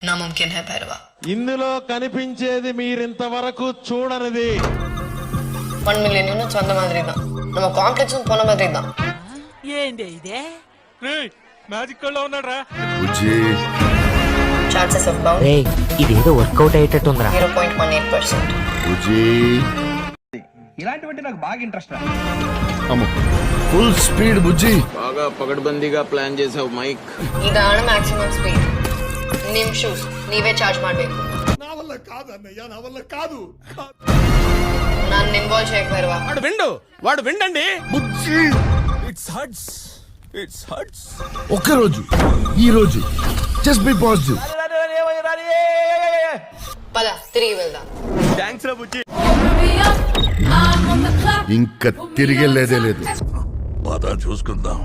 నాముమ్కిన్ high Bhairava. ఇందులో కనిపించేది మీరింతవరకు చూడనిది 1 million యూనిట్స్ அந்த மாதிரி தான். நம்ம காம்ப்ளெக்ஸும் போன மாதிரி தான். ఏంది ఇదే మ్యాజిక్ లో ఉన్నాడ్రా. Chances of bounce రేయ్ ఇదేదో వర్కౌట్ అయ్యేటట్టుందిరా 0.18%. ఇలాంటివంటే నాకు బాగా ఇంట్రెస్ట్ రా. ఫుల్ స్పీడ్ బుజ్జి. బాగా పగడ్బందీగా ప్లాన్ చేసావు మైక్. ఇదాണ് మాక్సిమం స్పీడ్. నిమ్ షూస్ నీవే చార్జ్ ಮಾಡಬೇಕು. నా వల్ల కాదు అన్నయ్య, నా వల్ల కాదు. నన్ను ఇన్వాల్వ్ చేయకు భైరవ. వాడు విండండి. బుజ్జి ఇట్స్ హర్ట్స్. ఒక్కరోజు ఈ రోజు జస్ట్ బి పాజిటివ్. పద తిరిగి వెళ్దాం. థాంక్స్ రా బుజ్జి. ఇంకా తిరిగేలేదే లేదు. పద చూసుకుందాం.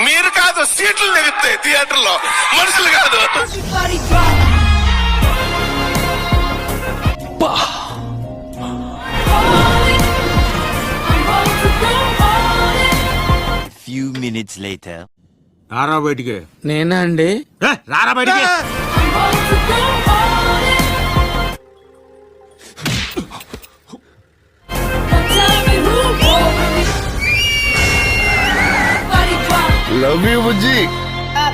మీరు కాదు, సీట్లు నిలుస్తాయి థియేటర్ లో, మనుషులు కాదు. Few minutes later. రారా బయటికి. నేనా అండి రారా బయటికి. లవ్ యూ బుజ్జి.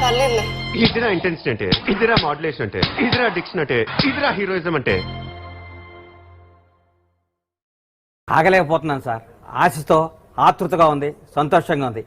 పర్లేదులే. ఇదిరా ఇంటెన్సిటీ అంటే, ఇదిరా మాడ్యులేషన్ అంటే, ఇదిరా డిక్షన్ అంటే, ఇదిరా హీరోయిజం అంటే. ఆగలేకపోతున్నాను సార్. ఆశతో ఆతృతగా ఉంది, సంతోషంగా ఉంది.